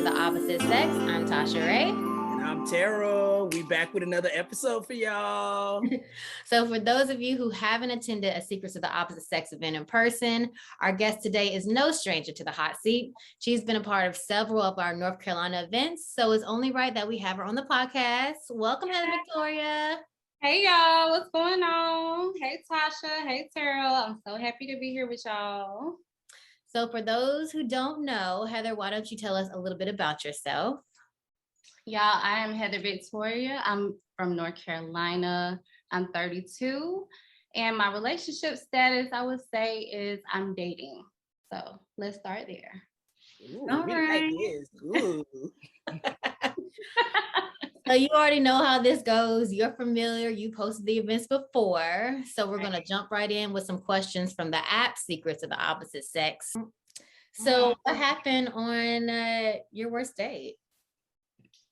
of the Opposite Sex. I'm Tasha Ray. And I'm Tara. We back with another episode for y'all. So for those of you who haven't attended a Secrets of the Opposite Sex event in person, our guest today is no stranger to the hot seat. She's been a part of several of our North Carolina events, so it's only right that we have her on the podcast. Welcome, Heather Victoria. Hey y'all, what's going on? Hey Tasha, hey Terrell. I'm so happy to be here with y'all. So for those who don't know, Heather, why don't you tell us a little bit about yourself? Y'all, I am Heather Victoria. I'm from North Carolina. I'm 32. And my relationship status, I would say, is I'm dating. So let's start there. Ooh, All right. Ooh. So you already know how this goes. You're familiar. You posted the events before. So we're going to jump right in with some questions from the app Secrets of the Opposite Sex. So what happened on your worst date?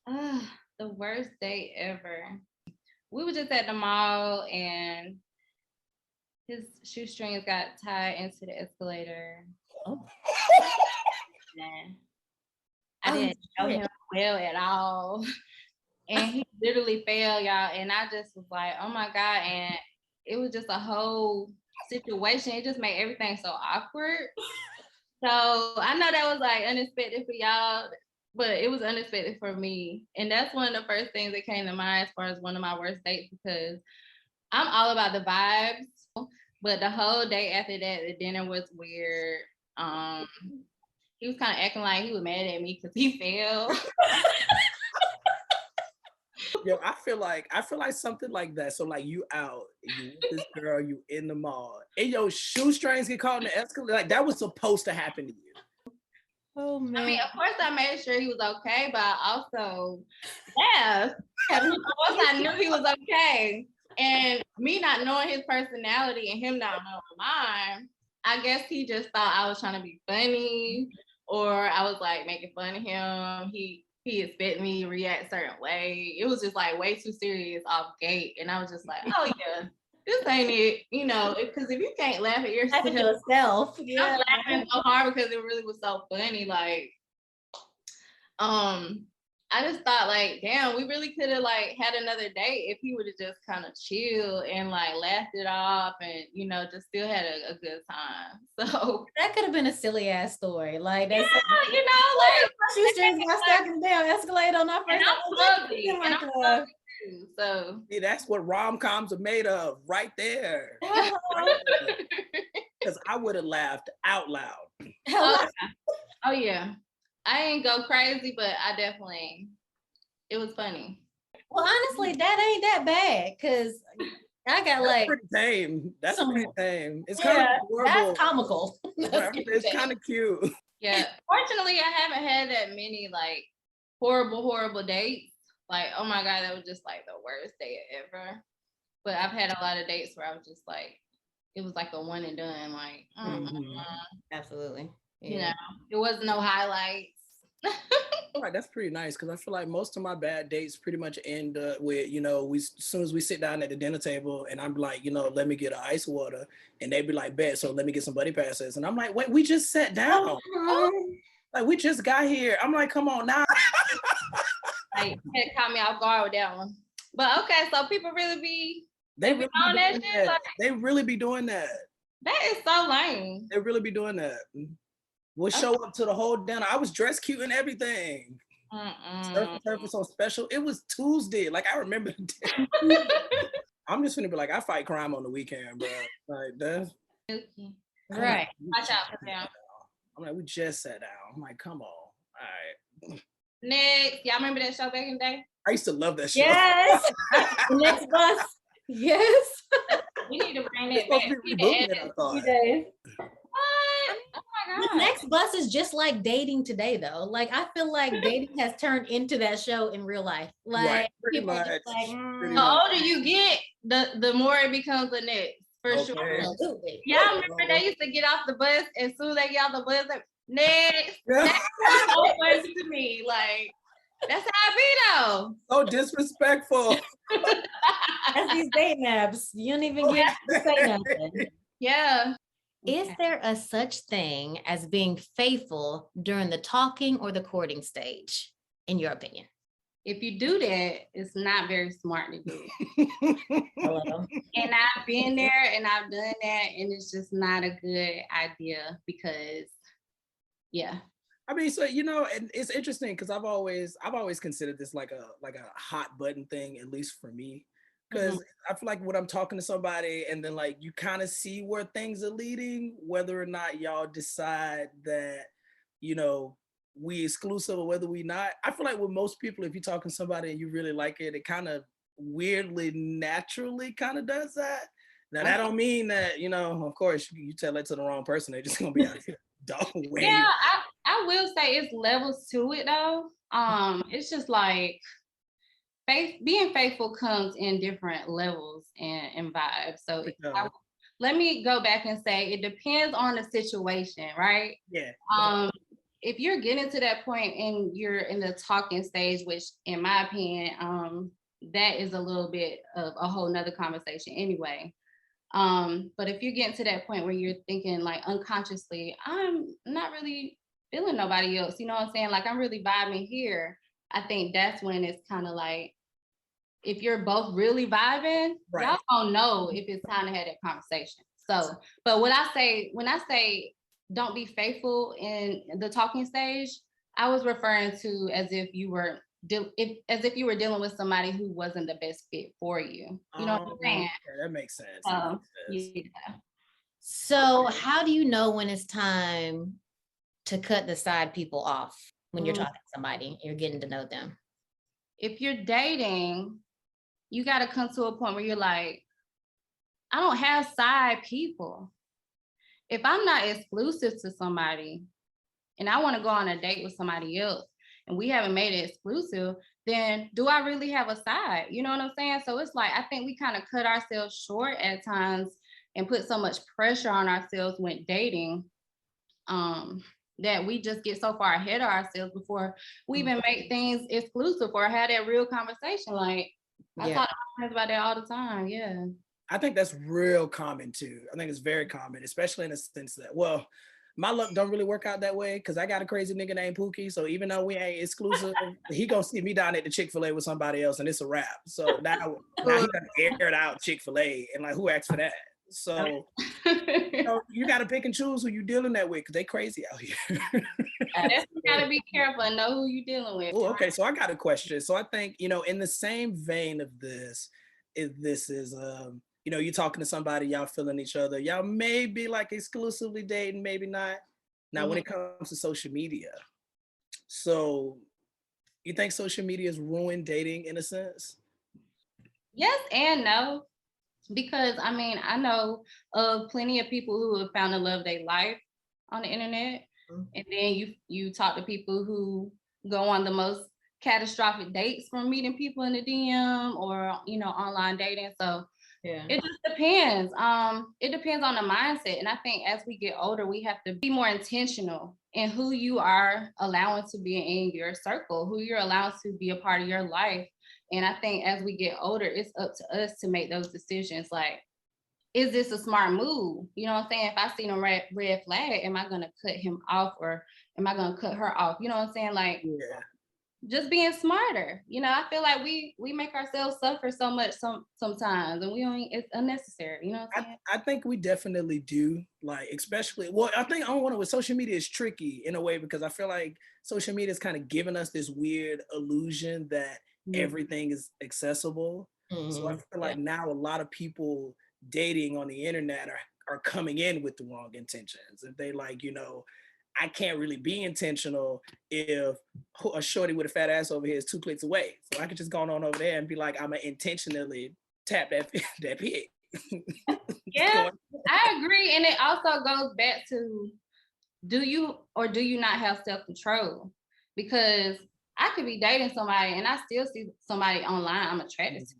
The worst date ever. We were just at the mall and his shoestrings got tied into the escalator. Oh. And I didn't know him well at all. And he literally fell, y'all. And I just was like, oh my God. And it was just a whole situation. It just made everything so awkward. So I know that was like unexpected for y'all, but it was unexpected for me. And that's one of the first things that came to mind as far as one of my worst dates, because I'm all about the vibes. But the whole day after that, the dinner was weird. He was kind of acting like he was mad at me because he fell. Yo, I feel like something like that. So like you out, you with this girl, you in the mall, and your shoestrings get caught in the escalator. Like that was supposed to happen to you. Oh man. I mean, of course I made sure he was okay, but I also laughed. Of course I knew he was okay. And me not knowing his personality and him not knowing mine, I guess he just thought I was trying to be funny, or I was like making fun of him. He expected me to react a certain way. It was just like way too serious off gate. And I was just like, oh yeah, this ain't it, you know, because if you can't laugh at yourself. Yeah. I'm laughing so hard because it really was so funny. Like, I just thought like, damn, we really could have like had another date if he would have just kind of chilled and like laughed it off and, you know, just still had a good time. So that could have been a silly ass story. Like that's yeah, you know, like shoestrings got stuck in the damn escalator on our first date. So See, that's what rom-coms are made of, right there. Because I would have laughed out loud. Oh yeah. I ain't go crazy, but I definitely, it was funny. Well, honestly, that ain't that bad because I got like pretty tame. That's pretty tame. It's yeah, kind of adorable. That's comical. It's kind of cute. Yeah. Fortunately, I haven't had that many like horrible dates. Like, oh my God, that was just like the worst day ever. But I've had a lot of dates where I was just like, it was like a one and done. Like, Absolutely. Yeah. You know, it wasn't no highlights. All right, that's pretty nice because I feel like most of my bad dates pretty much end with, you know, as soon as we sit down at the dinner table and I'm like, you know, let me get an ice water, and they be like, bet, so let me get some buddy passes, and I'm like, wait, we just sat down, like we just got here. I'm like, come on now. Like, it caught me off guard with that one. But okay, so people really be they really on that shit. Like, they really be doing that. That is so lame. They really be doing that. We'll show up to the whole dinner. I was dressed cute and everything. Surface on special. It was Tuesday. Like I remember the day. I'm just gonna be like, I fight crime on the weekend, bro. Like that's right. Watch out for them. I'm like, we just sat down. I'm like, come on. All right. Next, y'all remember that show back in the day? I used to love that show. Yes. Next bus. Yes. We need to bring that back. What? Oh my God. The Next Bus is just like dating today, though. Like I feel like dating has turned into that show in real life. Like right, people much. are just like, the older you get, the more it becomes the next, for sure. Absolutely. Y'all remember they used to get off the bus as soon as they get off the bus, like, next. That's so funny to me. Like, that's how I be though. So disrespectful. That's these dating apps. You don't even get to say nothing. Yeah. Is Okay. there a such thing as being faithful during the talking or the courting stage, in your opinion? If you do that, it's not very smart to do it. Hello. And I've been there and I've done that, and it's just not a good idea because, yeah. I mean, so you know, and it's interesting because I've always considered this like a hot button thing, at least for me. Mhm. Because I feel like when I'm talking to somebody and then like you kind of see where things are leading, whether or not y'all decide that, you know, we exclusive or whether we not. I feel like with most people, if you're talking to somebody and you really like it, it kind of weirdly, naturally kind of does that. Now that Okay. don't mean that, you know, of course you tell that to the wrong person, they're just gonna be out here dog Yeah, way. I will say it's levels to it though. It's just like being faithful comes in different levels and vibes. So let me go back and say it depends on the situation, right? Yeah. Um, if you're getting to that point and you're in the talking stage, which in my opinion, that is a little bit of a whole nother conversation anyway. But if you're getting to that point where you're thinking like unconsciously, I'm not really feeling nobody else, you know what I'm saying? Like I'm really vibing here. I think that's when it's kind of like if you're both really vibing, Right. y'all don't know if it's time to have that conversation. So, but when I say don't be faithful in the talking stage, I was referring to as if you were as if you were dealing with somebody who wasn't the best fit for you. You know what I'm saying? Okay, that makes sense. So, yeah. So, how do you know when it's time to cut the side people off when you're Mm. talking to somebody, you're getting to know them? If you're dating, you got to come to a point where you're like, I don't have side people. If I'm not exclusive to somebody and I want to go on a date with somebody else and we haven't made it exclusive, then do I really have a side? You know what I'm saying? So it's like, I think we kind of cut ourselves short at times and put so much pressure on ourselves when dating, that we just get so far ahead of ourselves before we even make things exclusive or have that real conversation. Like I Yeah. talk to my friends about that all the time. Yeah. I think that's real common too. I think it's very common, especially in the sense that, well, my luck don't really work out that way because I got a crazy nigga named Pookie. So even though we ain't exclusive, he gonna see me down at the Chick-fil-A with somebody else and it's a wrap. So now he done aired out Chick-fil-A and like who asked for that? So you gotta pick and choose who you dealing that with because they crazy out here. Definitely gotta be careful and know who you're dealing with. Oh, okay. So I got a question. So I think, you know, in the same vein of this, if this is you know, you're talking to somebody, y'all feeling each other, y'all may be like exclusively dating, maybe not. Now, when it comes to social media, so you think social media has ruined dating in a sense? Yes and no, because I mean, I know of plenty of people who have found the love of their life on the internet, and then you talk to people who go on the most catastrophic dates from meeting people in the DM or online dating. So Yeah. it just depends. It depends on the mindset. And I think as we get older, we have to be more intentional in who you are allowing to be in your circle, who you're allowed to be a part of your life. And I think as we get older, it's up to us to make those decisions. Like, is this a smart move? You know what I'm saying? If I see a red flag, am I gonna cut him off or am I gonna cut her off? You know what I'm saying? Like, Yeah. just being smarter. I feel like we make ourselves suffer so much sometimes, and we don't. It's unnecessary. You know what I'm saying? I think we definitely do, like, especially, well, I think I don't want to, with social media is tricky in a way because I feel like social media is kind of giving us this weird illusion that everything is accessible. So I feel like now a lot of people dating on the internet are coming in with the wrong intentions. If they like, I can't really be intentional if a shorty with a fat ass over here is 2 clicks away. So I could just go on over there and be like, I'm gonna intentionally tap that pig. Yeah, I agree. And it also goes back to, do you or do you not have self-control? Because I could be dating somebody and I still see somebody online I'm attracted to,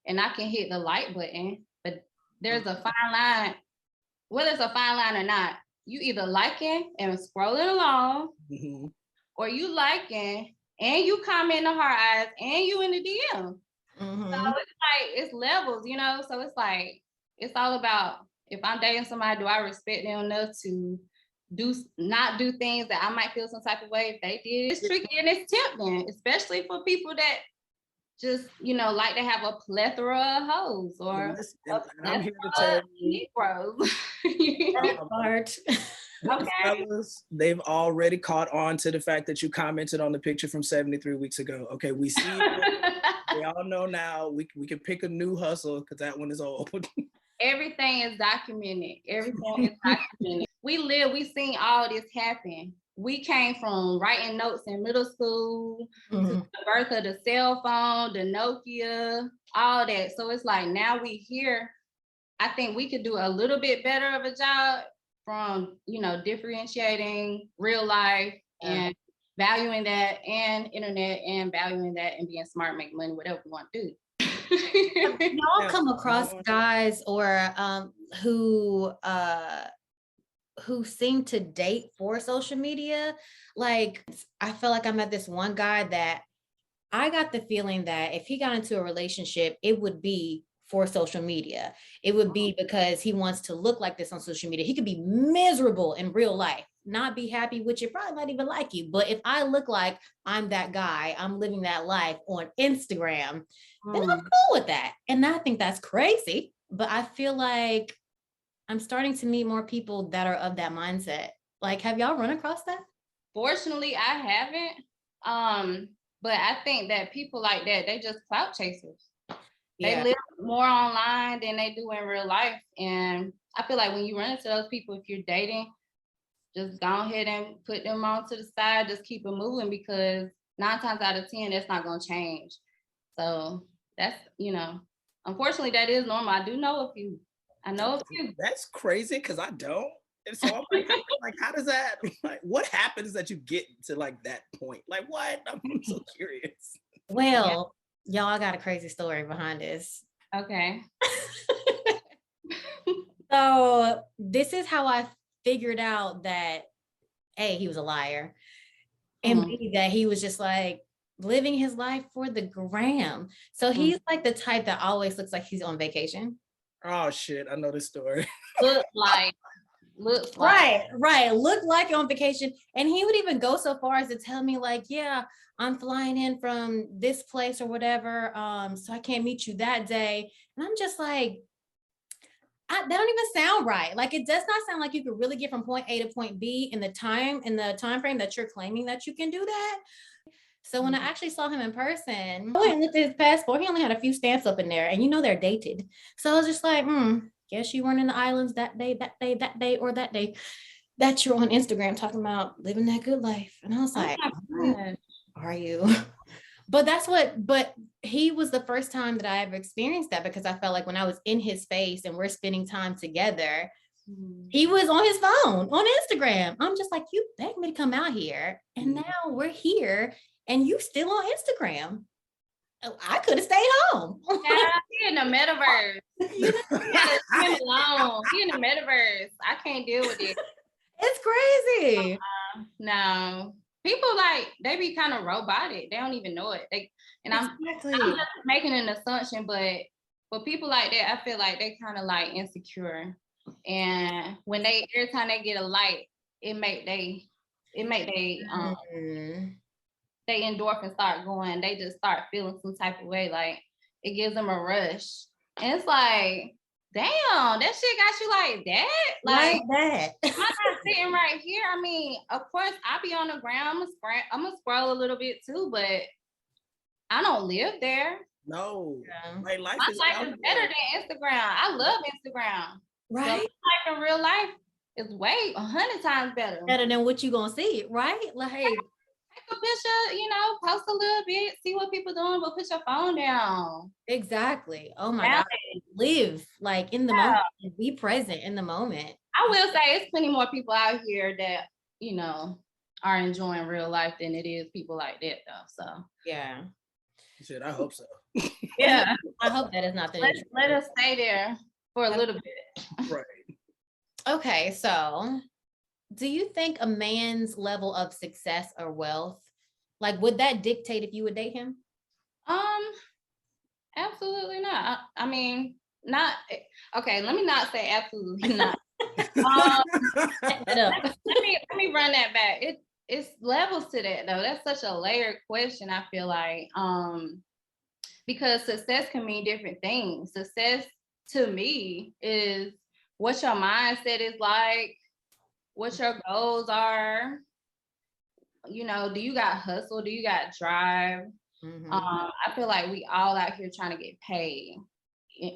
and I can hit the like button, but there's a fine line. Whether it's a fine line or not, you either liking and scrolling along, or you liking and you comment the hard eyes and you in the DM. So it's like, it's levels, so it's like, it's all about If I'm dating somebody, do I respect them enough to not do things that I might feel some type of way if they did? It's tricky and it's tempting, especially for people that just, like to have a plethora of hoes or I'm here to tell you, Negroes. Part. Okay. fellas, they've already caught on to the fact that you commented on the picture from 73 weeks ago. Okay, we see it. We all know now. We can pick a new hustle because that one is old. Everything is documented. Everything is documented. We seen all this happen. We came from writing notes in middle school to the birth of the cell phone, the Nokia, all that. So it's like now we here. I think we could do a little bit better of a job from, differentiating real life and valuing that, and internet, and valuing that, and being smart, make money, whatever we want to do. Y'all come across guys or who seem to date for social media? Like, I feel like I met this one guy that I got the feeling that if he got into a relationship, it would be for social media. It would be because he wants to look like this on social media. He could be miserable in real life, not be happy with you, probably not even like you. But if I look like I'm that guy, I'm living that life on Instagram, then I'm cool with that. And I think that's crazy. But I feel like I'm starting to meet more people that are of that mindset. Like, have y'all run across that? Fortunately, I haven't. But I think that people like that, they just clout chasers. They live more online than they do in real life. And I feel like when you run into those people, if you're dating, just go ahead and put them on to the side, just keep it moving, because 9 times out of 10, that's not going to change. So that's, unfortunately, that is normal. I do know a few. I know a few. That's crazy because I don't. And so I'm like, how does that, like, what happens that you get to like that point? Like, what? I'm so curious. Well, y'all, I got a crazy story behind this. Okay. So this is how I figured out that A, he was a liar, and B, that he was just like living his life for the gram. So he's like the type that always looks like he's on vacation. Oh shit, I know this story. Looks like. Right. Look like you're on vacation. And he would even go so far as to tell me like, yeah, I'm flying in from this place or whatever. So I can't meet you that day. And I'm just like, that don't even sound right. Like, it does not sound like you could really get from point A to point B in the time frame that you're claiming that you can do that. So when I actually saw him in person, I went and looked at his passport. He only had a few stamps up in there, and they're dated. So I was just like, guess you weren't in the islands that day, or that day that you're on Instagram talking about living that good life. And I was like, are you? But he was the first time that I ever experienced that, because I felt like when I was in his face and we're spending time together, he was on his phone on Instagram. I'm just like, you begged me to come out here, and now we're here and you still on Instagram. I could have stayed home. Yeah, he in the metaverse. Leave him alone. He in the metaverse. I can't deal with it. It's crazy. No. People they be kind of robotic. They don't even know it. I'm just making an assumption, but for people like that, I feel like they kind of like insecure. And when every time they get a like, it make they endorphins start going. They just start feeling some type of way. Like, it gives them a rush. And it's like, damn, that shit got you like that? Like that. I'm not sitting right here. I mean, of course, I be on the ground. I'm gonna scroll a little bit too, but I don't live there. No. My life is better than Instagram. I love Instagram. Right. So life in real life is way 100 times better. Better than what you gonna see, right? Like, take a picture, post a little bit, see what people doing, but put your phone down. Exactly. Oh my God. Live like in the moment. Be present in the moment. I will say it's plenty more people out here that, are enjoying real life than it is people like that though. So yeah. Shit, I hope so. Yeah. I hope that is not the truth. Let us stay there for a little bit. Right. Okay, so do you think a man's level of success or wealth, like, would that dictate if you would date him? Absolutely not. I mean, not okay. Let me not say absolutely not. Um, let me run that back. It's levels to that though. That's such a layered question. I feel like because success can mean different things. Success to me is what your mindset is like, what your goals are. You know, do you got hustle? Do you got drive? Mhm. I feel like we all out here trying to get paid.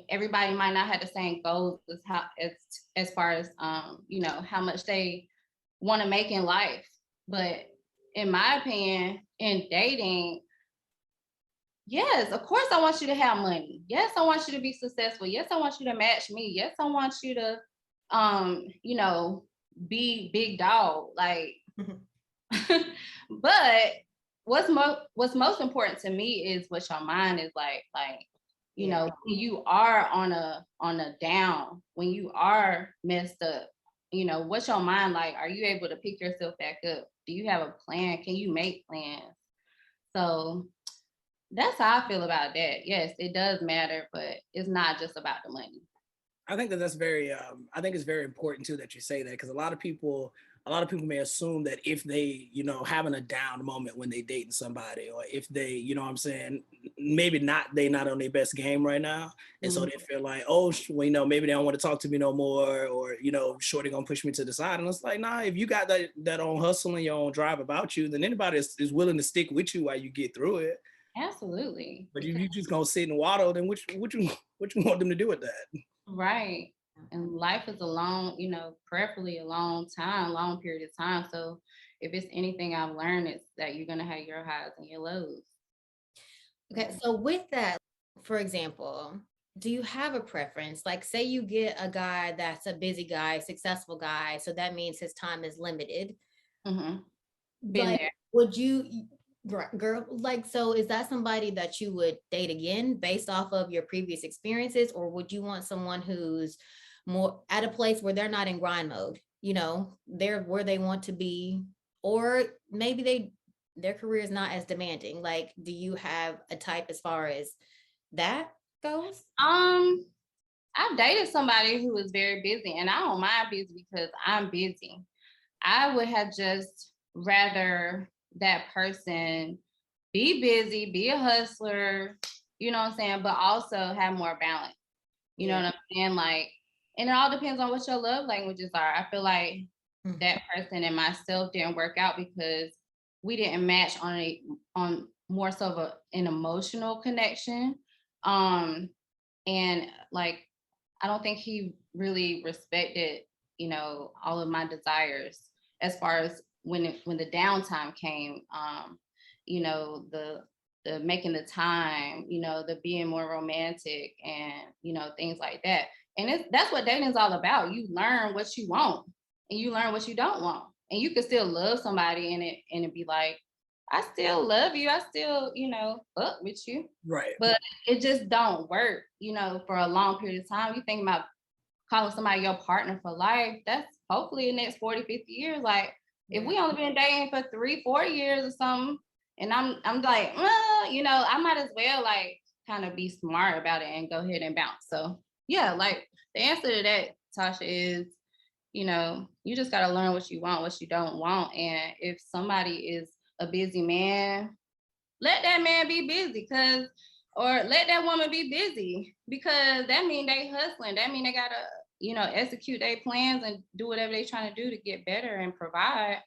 Everybody might not have the same goals as far as you know, how much they want to make in life. But in my opinion, in dating, yes, of course I want you to have money. Yes, I want you to be successful. Yes, I want you to match me. Yes, I want you to you know, be big dog. Like but what's most important to me is what your mind is like. Like, you know, when you are on a down, when you are messed up, you know, what's your mind like? Are you able to pick yourself back up? Do you have a plan? Can you make plans? So that's how I feel about that. Yes, it does matter, but it's not just about the money. I think that that's very. I think it's very important too that you say that, because a lot of people may assume that if they, you know, having a down moment when they dating somebody, or if they, you know, what I'm saying, maybe not on their best game right now, and so Mhm. they feel like, oh, well, you know, maybe they don't want to talk to me no more, or you know, shorty gonna push me to the side, and it's like, nah, if you got that own hustle and your own drive about you, then anybody is willing to stick with you while you get through it. Absolutely. But if Because you just gonna sit and waddle, then what you want them to do with that? right. And life is a long, you know, preferably a long time, long period of time. So if it's anything I've learned, it's that you're gonna have your highs and your lows. Okay, so with that, for example, do you have a preference? Like, say you get a guy that's a busy guy, successful guy, so that means his time is limited. Mm-hmm. Been Like, there. would you, girl, like, so is that somebody that you would date again based off of your previous experiences, or would you want someone who's more at a place where they're not in grind mode? You know, they're where they want to be, or maybe their career is not as demanding. Like, do you have a type as far as that goes? Um, I've dated somebody who was very busy, and I don't mind busy because I'm busy. I would have just rather that person be busy, be a hustler, you know what I'm saying, but also have more balance. You know Yeah. what I'm saying? Like, and it all depends on what your love languages are. I feel like Mhm. that person and myself didn't work out because we didn't match on more so of an emotional connection. Um, and like I don't think he really respected, you know, all of my desires as far as when the downtime came. You know, the making the time, you know, the being more romantic and you know things like that. And that's what dating is all about. You learn what you want and you learn what you don't want, and you can still love somebody and it be like, I still love you. I still, you know, fuck with you, Right. but it just don't work, you know, for a long period of time. You think about calling somebody your partner for life, that's hopefully the next 40, 50 years. Like if we only been dating for 3, 4 years or something, and I'm like, you know, I might as well like kind of be smart about it and go ahead and bounce. So yeah, like the answer to that, Tasha, is, you know, you just gotta learn what you want, what you don't want. And if somebody is a busy man, let that man be busy, cause or let that woman be busy, because that mean they hustling. That mean they gotta, you know, execute their plans and do whatever they trying to do to get better and provide.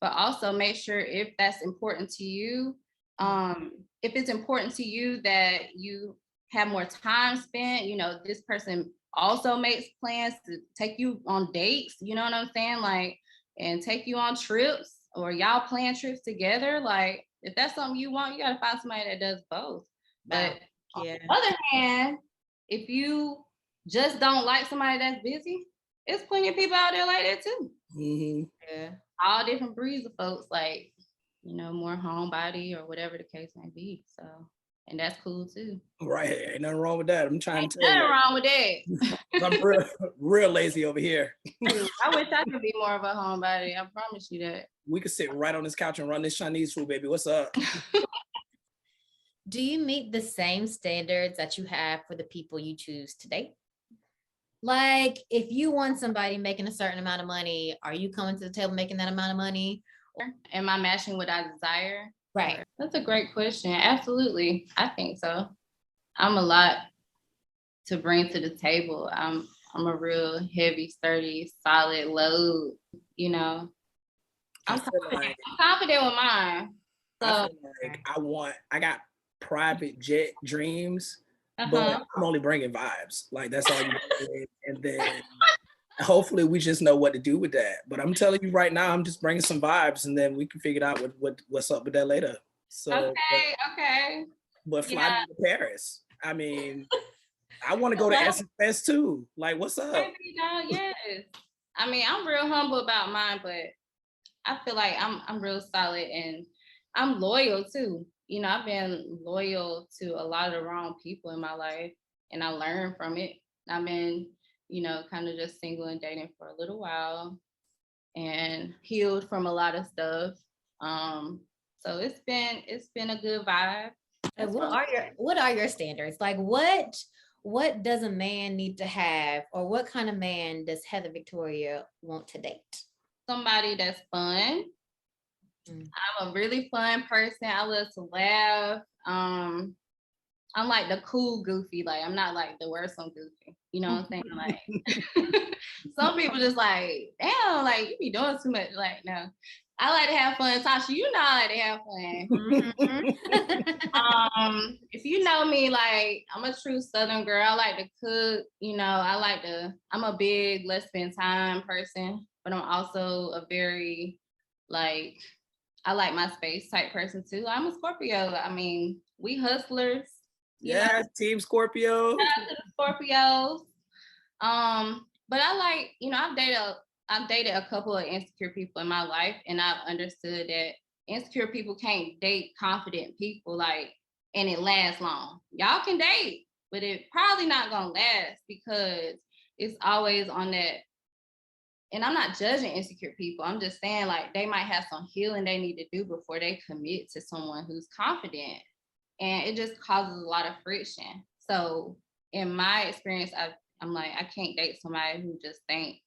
But also make sure if that's important to you, if it's important to you that you have more time spent, you know, this person also makes plans to take you on dates, you know what I'm saying? Like, and take you on trips, or y'all plan trips together. Like, if that's something you want, you gotta find somebody that does both. But on Yeah. the other hand, if you just don't like somebody that's busy, there's plenty of people out there like that too. Mm-hmm. Yeah. All different breeds of folks, like, you know, more homebody or whatever the case may be. So, and that's cool too. Right. Ain't nothing wrong with that. I'm trying Ain't to tell nothing you. wrong with that. I'm real lazy over here. Shoot, I wish I could be more of a homebody. I promise you that. We could sit right on this couch and run this Chinese food, baby. What's up? Do you meet the same standards that you have for the people you choose to date? Like, if you want somebody making a certain amount of money, are you coming to the table making that amount of money? Am I matching what I desire? Right. That's a great question. Absolutely. I think so. I'm a lot to bring to the table. I'm a real heavy, sturdy, solid load, you know. I'm confident with mine. So, I feel like I got private jet dreams, but I'm only bringing vibes. Like that's all you do. And then hopefully we just know what to do with that. But I'm telling you right now, I'm just bringing some vibes, and then we can figure out what's up with that later. So okay. But fly me to Paris. I mean, I want to go to Essence Fest too. Like, what's up? Yes. I mean, I'm real humble about mine, but I feel like I'm real solid and I'm loyal too. You know, I've been loyal to a lot of the wrong people in my life, and I learned from it. I've been, you know, kind of just single and dating for a little while and healed from a lot of stuff. So it's been a good vibe. And what are your standards? Like what does a man need to have, or what kind of man does Heather Victoria want to date? Somebody that's fun. I'm a really fun person. I love to laugh. I'm like the cool goofy. Like I'm not like the worst one goofy. You know what I'm saying? Like some people just like, damn, like you be doing too much. Like no, I like to have fun. Tasha, you know I like to have fun. If you know me, like I'm a true Southern girl. I like to cook. You know, I'm a big let's spend time person, but I'm also a very like I like my space type person too. I'm a Scorpio. I mean, we hustlers. Yeah, Team Scorpio. Shout out to the Scorpios. But I like, you know, I've dated a couple of insecure people in my life, and I've understood that insecure people can't date confident people, like, and it lasts long. Y'all can date, but it probably not gonna last because it's always on that. And I'm not judging insecure people. I'm just saying like they might have some healing they need to do before they commit to someone who's confident. And it just causes a lot of friction. So in my experience, I'm like, I can't date somebody who just think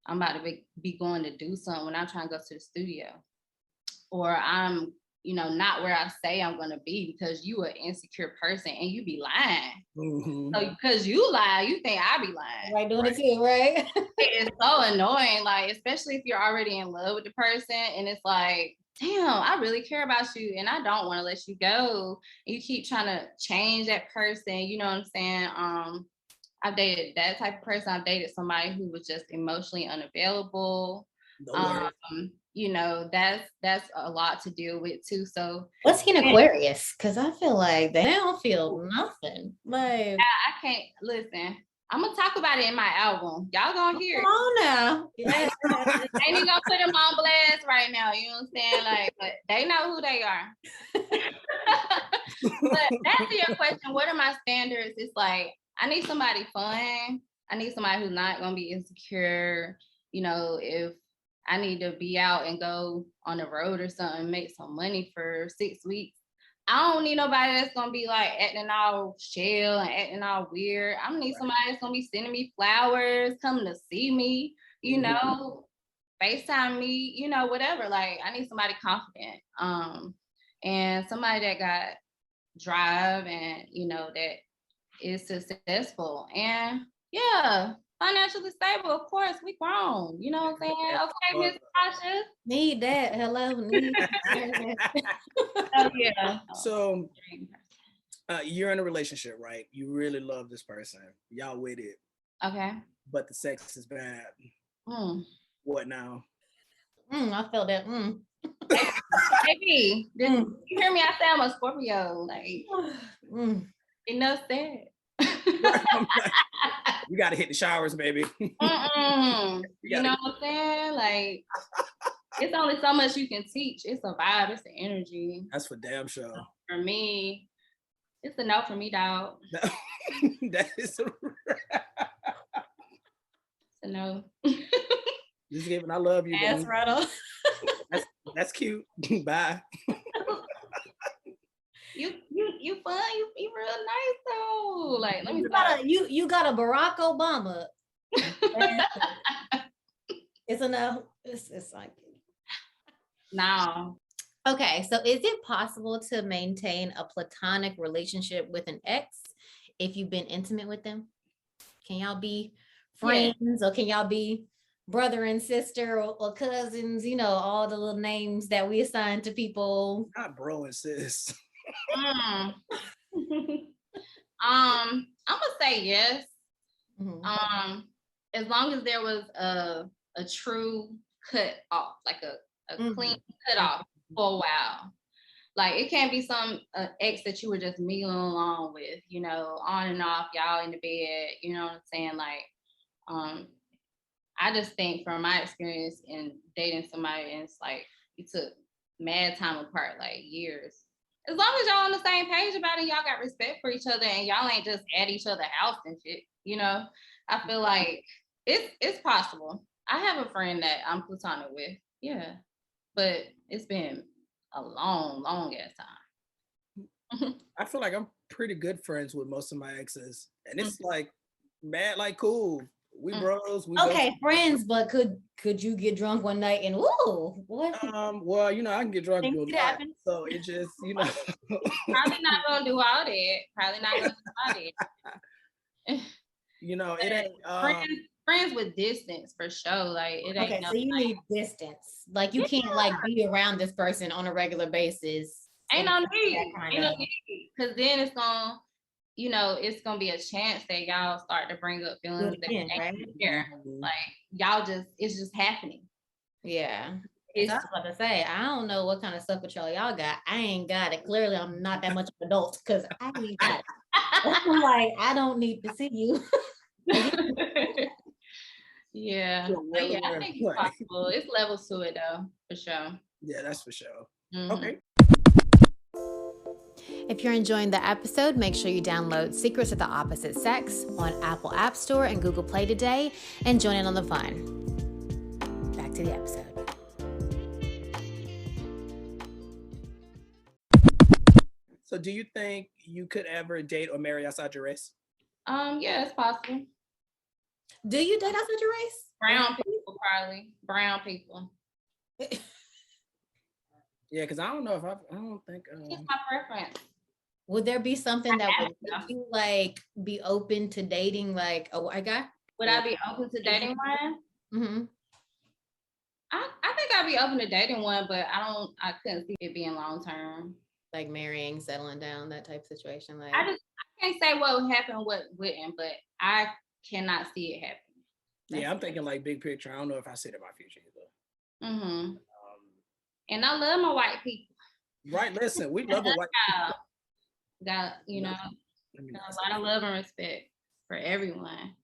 I'm about to be going to do something when I'm trying to go to the studio. Or I'm, you know, not where I say I'm going to be because you an insecure person and you be lying. So because you lie, you think I be lying. Right, doing it too, right? It's so annoying, like, especially if you're already in love with the person and it's like, damn, I really care about you and I don't want to let you go. You keep trying to change that person, you know what I'm saying? I've dated that type of person. I've dated somebody who was just emotionally unavailable. You know, that's a lot to deal with too. So what's he an Aquarius? Because I feel like they don't feel nothing. Like I can't listen. I'm gonna talk about it in my album. Y'all gonna hear it. Come on now. Yeah. Ain't even gonna put them on blast right now. You know what I'm saying? Like, but they know who they are. But back to your question, what are my standards? It's like I need somebody fun. I need somebody who's not gonna be insecure. You know, if I need to be out and go on the road or something, make some money for 6 weeks, I don't need nobody that's gonna be like acting all shell and acting all weird. I'm gonna need somebody that's gonna be sending me flowers, coming to see me, you know, FaceTime me, you know, whatever. Like I need somebody confident. And somebody that got drive and, you know, that is successful. And yeah, financially stable, of course, we grown. You know what I'm saying? Okay, Miss Tasha. Need that. Hello. Need Oh yeah. So you're in a relationship, right? You really love this person. Y'all with it. Okay. But the sex is bad. What now? I felt that. Baby, you hear me? I say I'm a Scorpio. Like, enough said. You got to hit the showers, baby. You know what I'm saying? Like, it's only so much you can teach. It's a vibe. It's an energy. That's for damn sure. For me, it's a no for me, dog. That is it's a no. Just giving, I love you. That's right on. That's cute. Bye. You fun. You real nice though. Like, let me you got a Barack Obama It's a no. It's like No. okay. So is it possible to maintain a platonic relationship with an ex if you've been intimate with them? Can y'all be friends or can y'all be brother and sister or cousins? You know, all the little names that we assign to people. Not bro and sis. Mm. I'm gonna say yes. Mhm. As long as there was a true cut off, like a clean cut off for a while. Like it can't be some ex that you were just mingling along with, you know, on and off, y'all in the bed, you know what I'm saying? Like, I just think from my experience in dating somebody, and it's like you took mad time apart, like years. As long as y'all on the same page about it, y'all got respect for each other, and y'all ain't just at each other's house and shit. You know, I feel like it's possible. I have a friend that I'm platonic with, yeah, but it's been a long, long ass time. I feel like I'm pretty good friends with most of my exes, and it's like mad, like cool. We bros. We Okay, friends, but could you get drunk one night and woo? What? Well, you know, I can get drunk Things doing could that, happen. so it just, you know. Probably not gonna do all that. Probably not gonna do all that. You know, it ain't. Friends with distance for sure. Like it ain't. Okay, No, so you need distance. Like you can't like be around this person on a regular basis. ain't no need. That Ain't no kinda- need. Because then it's gonna, you know, it's gonna be a chance that y'all start to bring up Do feelings it that again, ain't right? there. Like y'all just, it's just happening. Yeah. 'Cause It's I was about to say, I don't know what kind of stuff y'all got. I ain't got it. Clearly, I'm not that much of an adult because I ain't got it. I'm like, I don't need to see you. yeah. But yeah, I think it's possible. It's levels to it though, for sure. Yeah, that's for sure. Mhm. Okay. If you're enjoying the episode, make sure you download Secrets of the Opposite Sex on Apple App Store and Google Play today and join in on the fun. Back to the episode. So do you think you could ever date or marry outside your race? Yeah, it's possible. Do you date outside your race? Brown people, probably. Brown people. Yeah, because I don't know if I don't think. It's my preference. Would there be something that would make you like be open to dating like a white guy? Would I be open to dating one? Mm-hmm. I think I'd be open to dating one, but I couldn't see it being long term. Like marrying, settling down, that type of situation. Like I can't say what would happen, what wouldn't, but I cannot see it happen. Yeah, I'm thinking like big picture. I don't know if I see it in my future either. Mm-hmm. And I love my white people. Right, listen, we love the white people. Got, you know, got a lot of love and respect for everyone.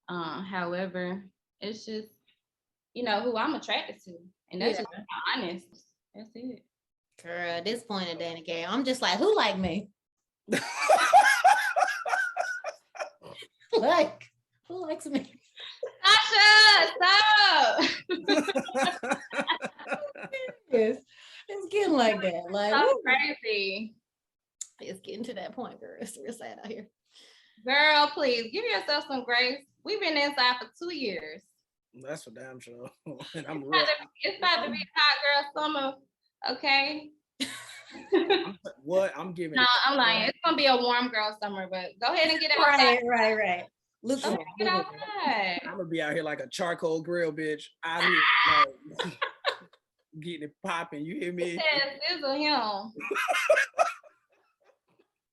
However, it's just, you know, who I'm attracted to. And that's just honest. That's it. girl, at this point in the dating game, I'm just like, who like me? Like, who likes me? Sasha, stop! It's getting like that. Like, So woo. crazy. It's getting to that point, girl. It's real sad out here. Girl, please give yourself some grace. We've been inside for 2 years. That's for damn sure. And I'm real. It's about to be hot girl summer, okay? What I'm giving. No, I'm lying. It's gonna be a warm girl summer, but go ahead and get outside. Right. Look, Go ahead and get outside. I'm gonna be out here like a charcoal grill, bitch. Out here, like, getting it popping. You hear me? Sizzle him.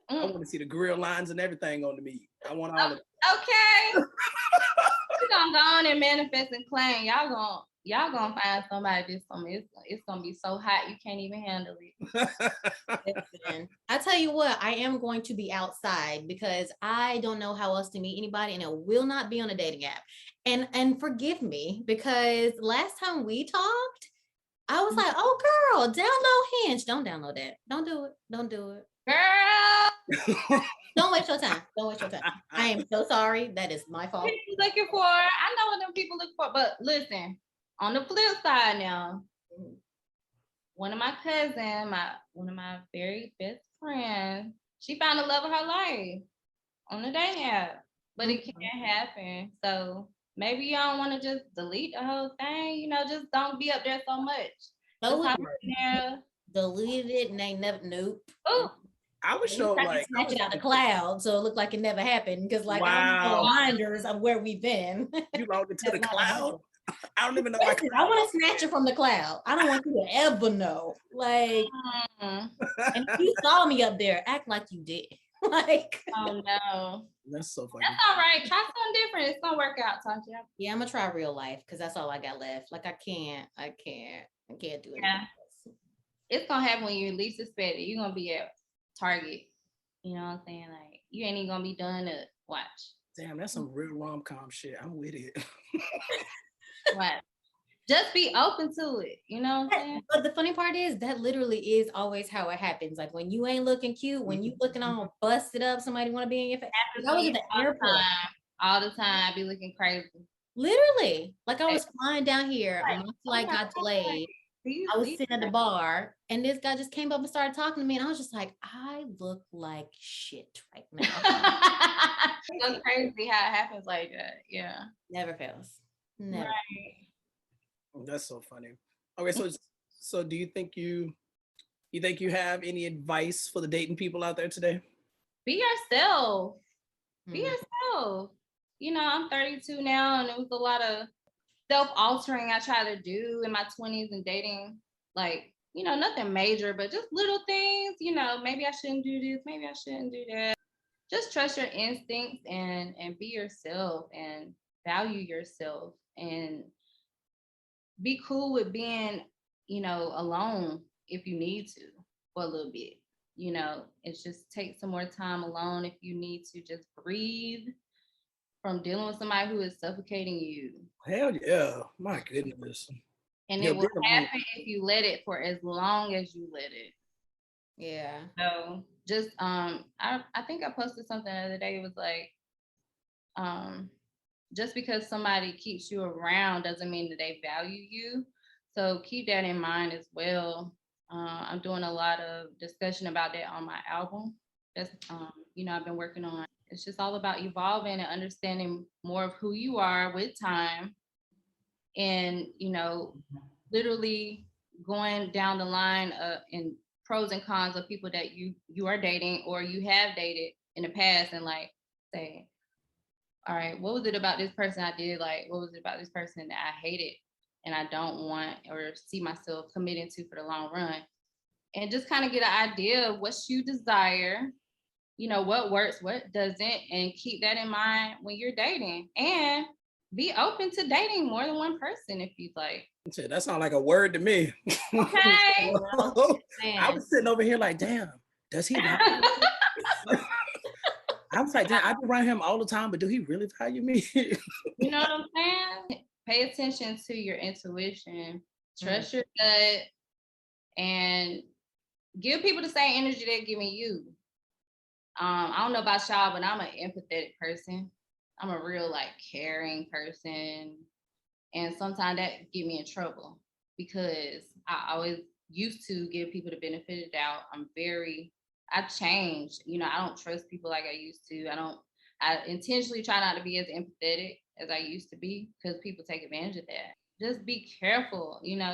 I want to see the grill lines and everything on the meat. I want all of it. Okay. We're gonna go on and manifest and claim. Y'all gonna find somebody this summer. It's gonna be so hot you can't even handle it. listen, I tell you what, I am going to be outside because I don't know how else to meet anybody, and it will not be on a dating app. And forgive me because last time we talked, I was like, oh girl, download Hinge. Don't download that. Don't do it. Don't do it. Girl, Don't waste your time. Don't waste your time. I am so sorry. That is my fault. what you looking for? I know what them people look for, but listen, on the flip side now, one of my cousins, one of my very best friends, she found the love of her life on the dating app, but it can't happen. So maybe you don't want to just delete the whole thing, you know, just don't be up there so much. So Just hop in there. deleted it and they never nope. Oh, I would show I like can snatch it out the cloud so it looked like it never happened because like I Wow. don't know reminders of where we've been. you logged into the That's not cloud. I don't even know. Listen, I want to snatch it from the cloud. I don't want you to ever know. Like, mm, and if you saw me up there, act like you did. Like, oh no. That's so funny. That's all right. Try something different. It's gonna work out, Tasha. yeah, I'm gonna try real life because that's all I got left. Like, I can't do it. Yeah. It's gonna happen when you least expect it. You're gonna be at Target. You know what I'm saying? Like you ain't even gonna be done to watch. Damn, that's some real rom-com shit. I'm with it. Watch. Just be open to it. You know what I'm saying? But the funny part is that literally is always how it happens. Like when you ain't looking cute, when you looking all busted up, somebody want to be in your face. I was at the airport all the time. I be looking crazy. Literally, like I was flying down here, Like, my flight got delayed. I I was sitting at the bar and this guy just came up and started talking to me and I was just like, I look like shit right now. It's crazy how it happens like that. Yeah. Never fails. Never. Right. That's so funny. Okay, so do you think you have any advice for the dating people out there today? Be yourself. Be Mm. yourself. You know, I'm 32 now and it was a lot of self-altering I try to do in my 20s and dating, like, you know, nothing major, but just little things, you know, maybe I shouldn't do this, maybe I shouldn't do that. Just trust your instincts and be yourself and value yourself and be cool with being, you know, alone if you need to for a little bit. You know, it's just take some more time alone if you need to just breathe from dealing with somebody who is suffocating you. Hell yeah, my goodness. And Yeah, it will happen if you let it for as long as you let it. Yeah. So just I think I posted something the other day. It was like just because somebody keeps you around doesn't mean that they value you. So keep that in mind as well. I'm doing a lot of discussion about that on my album. That's you know, I've been working on. It's just all about evolving and understanding more of who you are with time. And, you know, literally going down the line in pros and cons of people that you are dating or you have dated in the past and like say, all right, what was it about this person I did? Like, what was it about this person that I hated and I don't want or see myself committing to for the long run? And just kind of get an idea of what you desire, you know, what works, what doesn't, and keep that in mind when you're dating. And be open to dating more than one person if you'd like. That sounds like a word to me. Okay. I was sitting over here like, damn, does he value me? I was like, damn, I be around him all the time, but do he really value me? You know what I'm saying? Pay attention to your intuition, trust your gut, and give people the same energy they're giving you. I don't know about y'all, but I'm an empathetic person. I'm a real like caring person. And sometimes that get me in trouble because I always used to give people the benefit of the doubt. I changed, you know, I don't trust people like I used to. I intentionally try not to be as empathetic as I used to be because people take advantage of that. Just be careful, you know,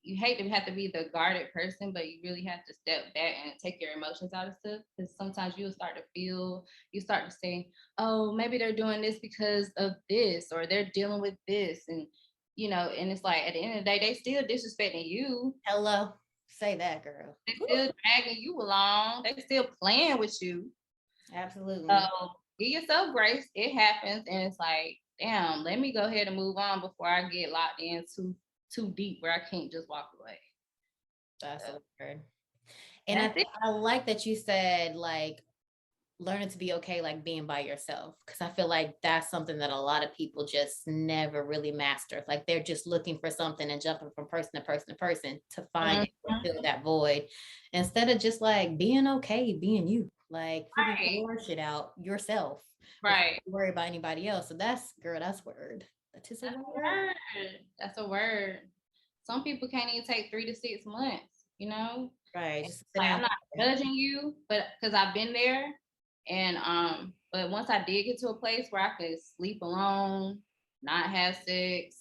you hate to have to be the guarded person, but you really have to step back and take your emotions out of stuff because sometimes you start to say, oh, maybe they're doing this because of this or they're dealing with this. And, you know, and it's like at the end of the day, they still disrespecting you. Hello. Say that, girl. They still dragging you along. They still playing with you. Absolutely. So give yourself grace. It happens. And it's like, damn, let me go ahead and move on before I get locked in too deep where I can't just walk away. That's so weird. And I like that you said like learning to be okay, like being by yourself. Cause I feel like that's something that a lot of people just never really master. Like they're just looking for something and jumping from person to person to person to find it and fill that void. Instead of just like being okay, being you, like figuring your shit out yourself. Right. Don't worry about anybody else. So that's word. That's a word. That's a word. Some people can't even take 3 to 6 months, you know? Right. Just like, I'm not judging you, but because I've been there. And but once I did get to a place where I could sleep alone, not have sex,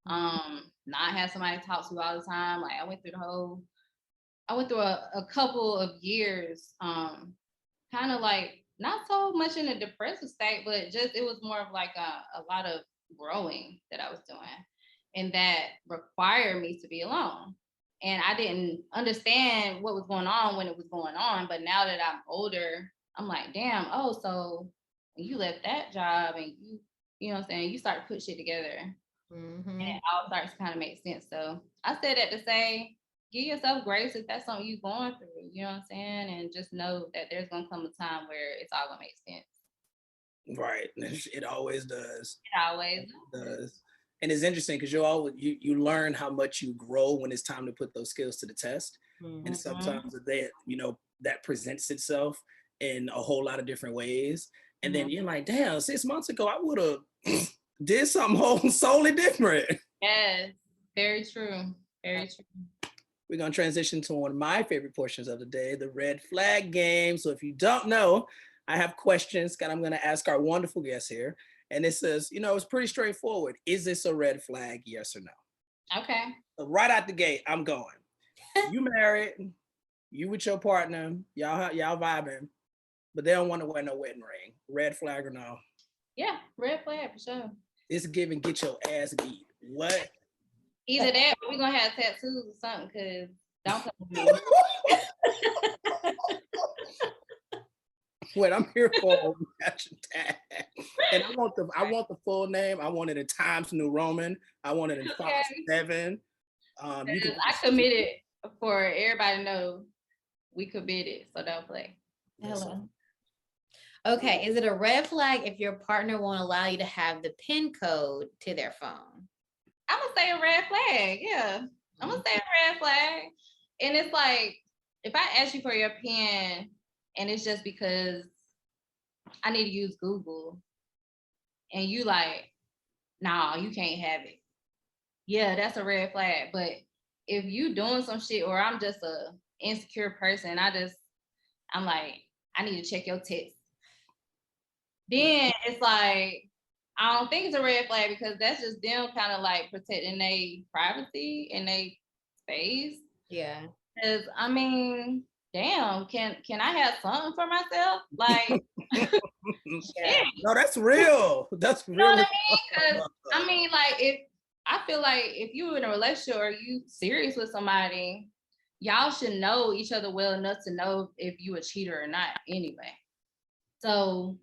not have somebody talk to all the time. Like I went through a couple of years, kind of like not so much in a depressive state, but just it was more of like a lot of growing that I was doing, and that required me to be alone. And I didn't understand what was going on when it was going on. But now that I'm older, I'm like, damn, oh, so you left that job and you know what I'm saying, you start to put shit together. And it all starts to kind of make sense. So I said that to say, give yourself grace if that's something you're going through, you know what I'm saying? And just know that there's gonna come a time where it's all gonna make sense. Right. It always does. It always does. And it's interesting because you learn how much you grow when it's time to put those skills to the test. And sometimes that presents itself in a whole lot of different ways. And then you're like, damn, 6 months ago, I would have did something solely different. Yes, very true. Very true. We're going to transition to one of my favorite portions of the day, the red flag game. So if you don't know, I have questions that I'm going to ask our wonderful guests here. And it says, it's pretty straightforward. Is this a red flag? Yes or no? Okay. So right out the gate, I'm going. You married, you with your partner, y'all vibing, but they don't want to wear no wedding ring. Red flag or no? Yeah, red flag for sure. It's giving get your ass beat. What? Either that or we're gonna have tattoos or something, because don't come with me. Wait, I'm here for a tag. And I want the full name. I want it in Times New Roman. I want it in Fox 7. I committed for everybody to know we committed, so don't play. Hello. Okay, is it a red flag if your partner won't allow you to have the PIN code to their phone? I'm gonna say a red flag. Yeah, I'm gonna say a red flag. And it's like, if I ask you for your PIN and it's just because I need to use Google, and you like, nah, you can't have it. Yeah, that's a red flag. But if you doing some shit, or I'm just a insecure person, I'm like, I need to check your text. Then it's like, I don't think it's a red flag, because that's just them kind of like protecting their privacy and their space. Yeah. Because I mean, damn, can I have something for myself? Like, yeah. No, that's real. That's real. You know what I mean? Because I mean, like, I feel like if you're in a relationship or you serious with somebody, y'all should know each other well enough to know if you a cheater or not anyway. So,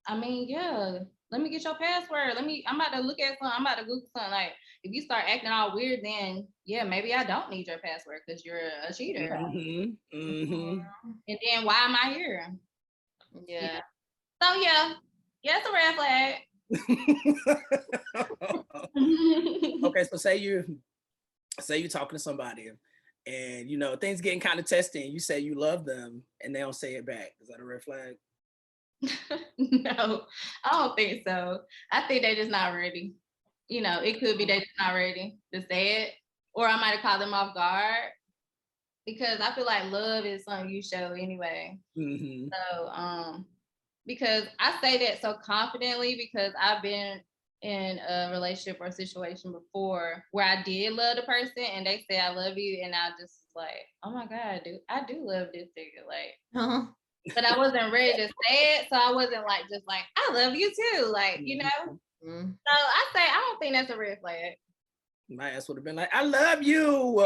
I mean, yeah, let me get your password. I'm about to look at something. I'm about to Google something. Like, if you start acting all weird, then yeah, maybe I don't need your password because you're a cheater. And then why am I here? Yeah. So yeah, it's a red flag. Okay, so say you're talking to somebody and things getting kind of testy, and you say you love them and they don't say it back. Is that a red flag? No, I don't think so. I think they're just not ready. It could be they're just not ready to say it, or I might have caught them off guard, because I feel like love is something you show anyway. So, because I say that so confidently because I've been in a relationship or situation before where I did love the person and they say I love you, and I just like, oh my God, dude, I do love this nigga, like. But I wasn't ready to say it, so I wasn't like just like, I love you too, like, So I say I don't think that's a red flag. My ass would have been like, I love you.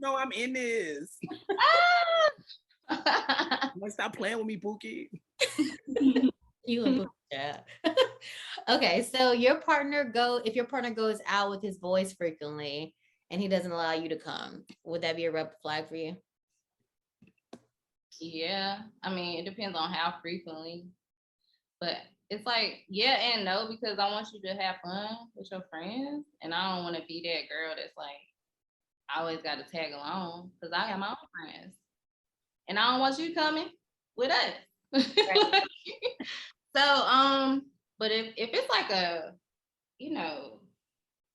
I'm in this. Stop playing with me, Pookie. You and Pookie, yeah. Okay, so if your partner goes out with his boys frequently and he doesn't allow you to come, would that be a red flag for you? Yeah, I mean, it depends on how frequently, but it's like, yeah and no, because I want you to have fun with your friends, and I don't want to be that girl that's like, I always got to tag along, because I got my own friends, and I don't want you coming with us. Right. So, but if it's like a,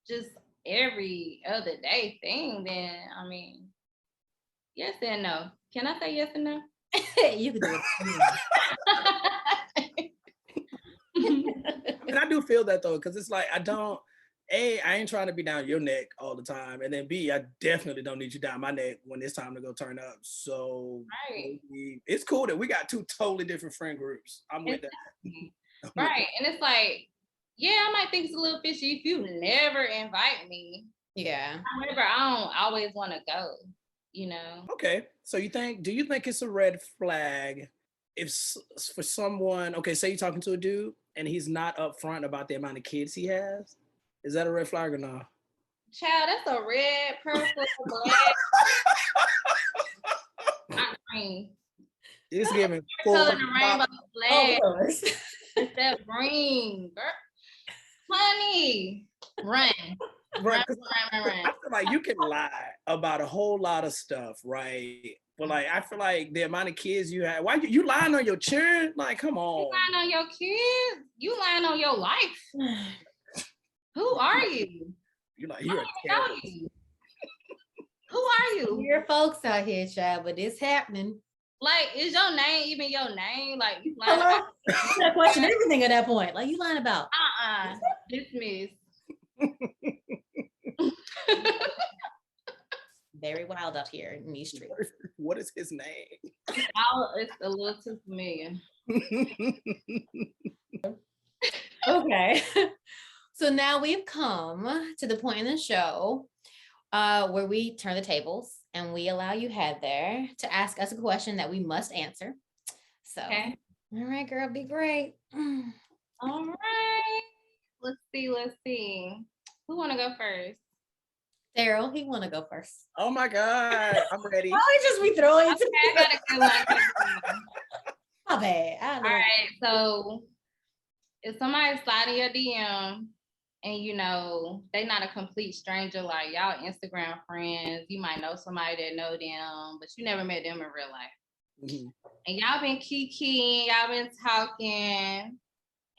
just every other day thing, then I mean, yes and no. Can I say yes and no? You can do it. And I do feel that though, because it's like I ain't trying to be down your neck all the time. And then B, I definitely don't need you down my neck when it's time to go turn up. So Right. it's cool that we got two totally different friend groups. I'm with that. Right. And it's like, yeah, I might think it's a little fishy if you never invite me. Yeah. However, I don't always want to go, you know. Okay. So do you think it's a red flag if for someone, okay, say you're talking to a dude and he's not upfront about the amount of kids he has? Is that a red flag or no? Child, that's a red, purple, black. Green. It's giving Color the rainbow flag. Oh, It's that green, girl. Honey, run. Right, Run. I feel like you can lie about a whole lot of stuff, right? But like, I feel like the amount of kids you have, why you lying on your children? Like, come on. You lying on your kids. You lying on your life. Who are you? You're like, I you're don't a even know terrorist. you. Who are you? your folks out here, child, but it's happening. Like, is your name even your name? Like, you lying Hello? about You gotta question everything at that point. Like, you lying about? dismiss. Very wild out here in these streets. What is his name? It's a little too familiar. Okay. So now we've come to the point in the show where we turn the tables and we allow you, Heather, to ask us a question that we must answer. So, Okay. All right, girl, be great. All right. Let's see. Who want to go first? Daryl, he want to go first. Oh my God, I'm ready. Oh, he just be throwing Okay, I got a good one. My bad. All right. So if somebody slide in your DM and you know they not a complete stranger, like y'all Instagram friends, you might know somebody that know them, but you never met them in real life. Mhm. And y'all been kikiing, y'all been talking,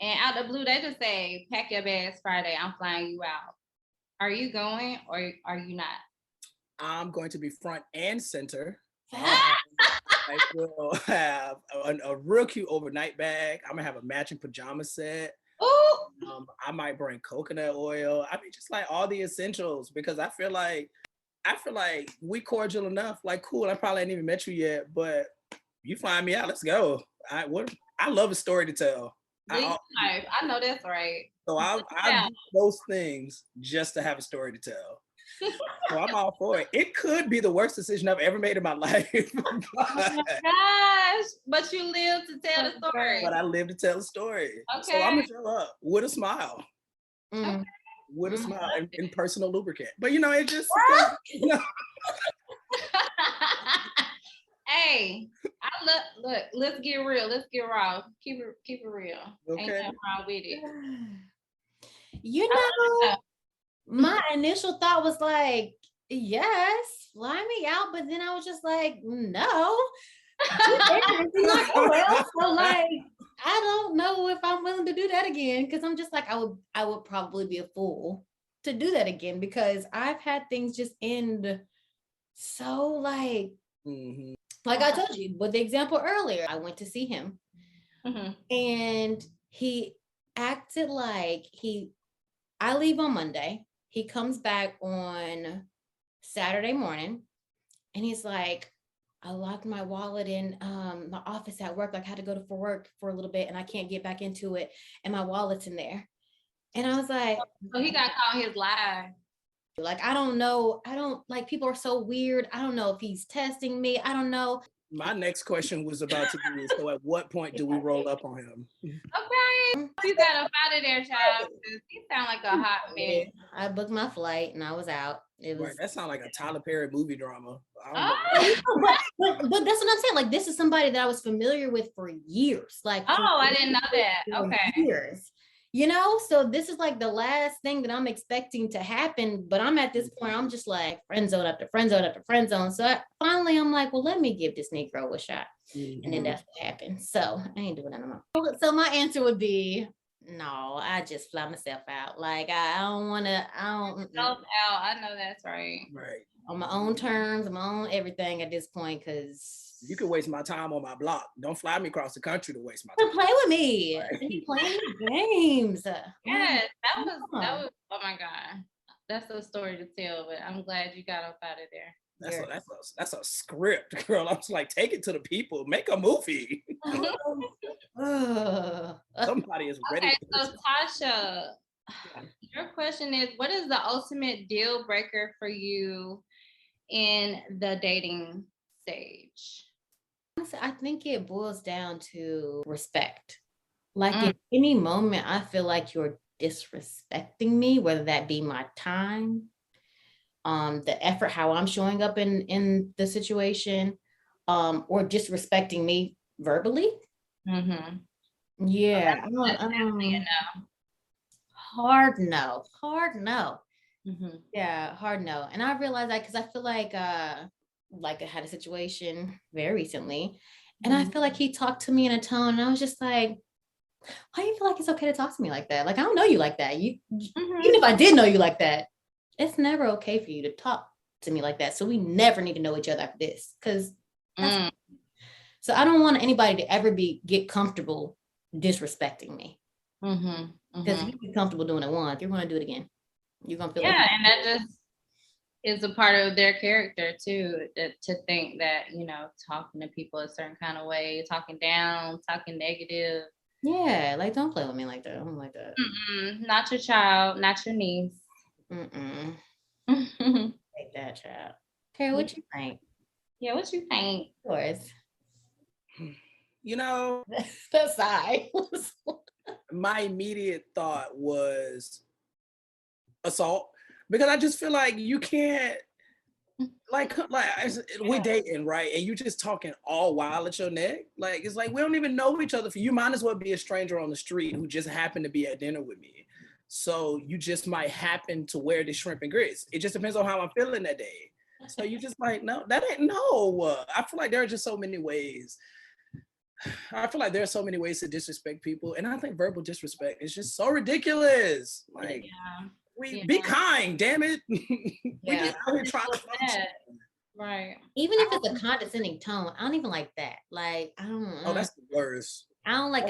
and out the blue they just say, "Pack your bags Friday. I'm flying you out." Are you going or are you not? I'm going to be front and center. Ah! I will have a real cute overnight bag. I'm gonna have a matching pajama set. Oh, I might bring coconut oil. I mean, just like all the essentials because I feel like we cordial enough. Like, cool. I probably ain't even met you yet, but you find me out. Let's go. I love a story to tell. I know that's right. So I do those things just to have a story to tell. So I'm all for it. It could be the worst decision I've ever made in my life. Oh my gosh, but you live to tell the story. But I live to tell the story. Okay. So I'm gonna show up with a smile. Mm. With a smile and personal lubricant. But you know, it just Hey, look, let's get real. Let's get raw. Keep it real. Okay. Ain't nothing wrong with it. You know, my initial thought was like, yes, fly me out. But then I was just like, no. So like, I don't know if I'm willing to do that again. Cause I'm just like, I would probably be a fool to do that again because I've had things just end so like, like I told you with the example earlier, I went to see him and he acted like I leave on Monday. He comes back on Saturday morning and he's like, I locked my wallet in my office at work. Like I had to go for work for a little bit and I can't get back into it. And my wallet's in there. And I was like, so he got caught his lie. Like, I don't know. I don't like people are so weird. I don't know if he's testing me. I don't know. My next question was about to be, so at what point do we roll up on him? Okay. You got up out of there, child. You sound like a hot mess. I booked my flight and I was out. It was Right, that sounds like a Tyler Perry movie drama. but that's what I'm saying. Like, this is somebody that I was familiar with for years. Like, I didn't know that. Okay. Years. You know, so this is like the last thing that I'm expecting to happen. But I'm at this point, I'm just like friend zone after friend zone after friend zone. So finally, I'm like, well, let me give this Negro a shot. And then that's what happened. So I ain't doing that no more. So my answer would be, no, I just fly myself out. Like, I don't want to, Myself out. I know that's right. Right. on my own terms, on my own everything at this point, because You can waste my time on my block. Don't fly me across the country to waste my don't time. play with me. You playing games. Yes, that was oh my God. That's a story to tell, but I'm glad you got up out of there. That's a script, girl. I was like, take it to the people. Make a movie. Somebody is ready. Okay, so Tasha, your question is, what is the ultimate deal breaker for you in the dating stage? Honestly, I think it boils down to respect. Like in any moment, I feel like you're disrespecting me, whether that be my time, the effort, how I'm showing up in the situation, or disrespecting me verbally. Mm-hmm. Yeah, That's definitely a no. hard no, hard no. Mm-hmm. Yeah, hard no. And I realized that because I feel like I had a situation very recently, and I feel like he talked to me in a tone, and I was just like, why do you feel like it's okay to talk to me like that? Like, I don't know you like that. Even if I did know you like that, it's never okay for you to talk to me like that. So we never need to know each other after this. So I don't want anybody to ever get comfortable disrespecting me. Because if you get comfortable doing it once, you're going to do it again. You're going to feel and that just is a part of their character too, to think that, talking to people a certain kind of way, talking down, talking negative. Yeah, like, don't play with me like that. I'm like that. Not your child, not your niece. Take that, child. Kara, what you think? Yeah, what you think? Yours. That side. My immediate thought was assault, because I just feel like you can't, like we're dating, right? And you just talking all wild at your neck. Like, it's like, we don't even know each other. You might as well be a stranger on the street who just happened to be at dinner with me. So you just might happen to wear the shrimp and grits. It just depends on how I'm feeling that day. So you just like, no, that ain't no. I feel like there are just so many ways. I feel like there are so many ways to disrespect people. And I think verbal disrespect is just so ridiculous. Like, be kind, damn it. We just out here trying to function. Right. Even if it's a condescending tone, I don't even like that. Like, I don't. Oh, that's the worst. I don't like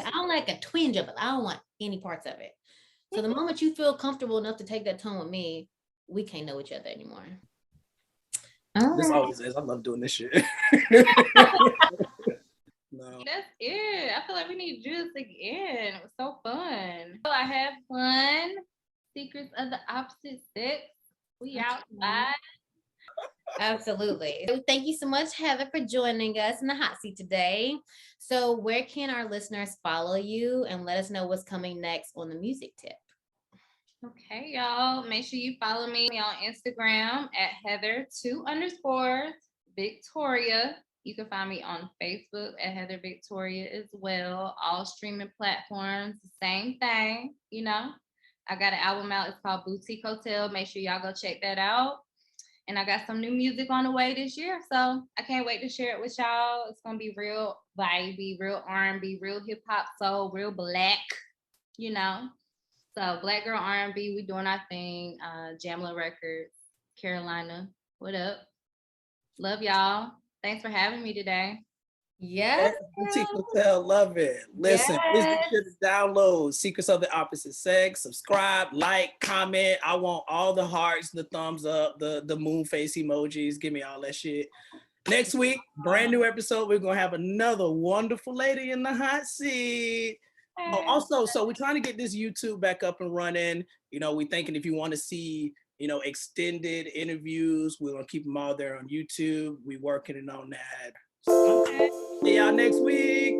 a twinge of it. I don't want any parts of it. So the moment you feel comfortable enough to take that tone with me, we can't know each other anymore. This always is. I love doing this shit. No. That's it. I feel like we need to do this again. It was so fun. So I had fun. Secrets of the opposite sex. We outside. Absolutely. So thank you so much, Heather, for joining us in the hot seat today. So where can our listeners follow you and let us know what's coming next on the music tip? Okay, y'all. Make sure you follow me on Instagram at Heather2_Victoria. You can find me on Facebook at Heather Victoria as well. All streaming platforms, the same thing, I got an album out. It's called Boutique Hotel. Make sure y'all go check that out. And I got some new music on the way this year. So I can't wait to share it with y'all. It's going to be real vibey, real R&B, real hip hop soul, real black, So Black Girl R&B, we doing our thing. Jamla Records, Carolina. What up? Love y'all. Thanks for having me today. Yes. Boutique Hotel, love it. Listen, please be sure to download Secrets of the Opposite Sex, subscribe, like, comment. I want all the hearts, the thumbs up, the moon face emojis. Give me all that shit. Next week, brand new episode. We're gonna have another wonderful lady in the hot seat. Oh, also, so we're trying to get this YouTube back up and running. We're thinking if you want to see, extended interviews, we're gonna keep them all there on YouTube. We're working on that. Okay. See y'all next week.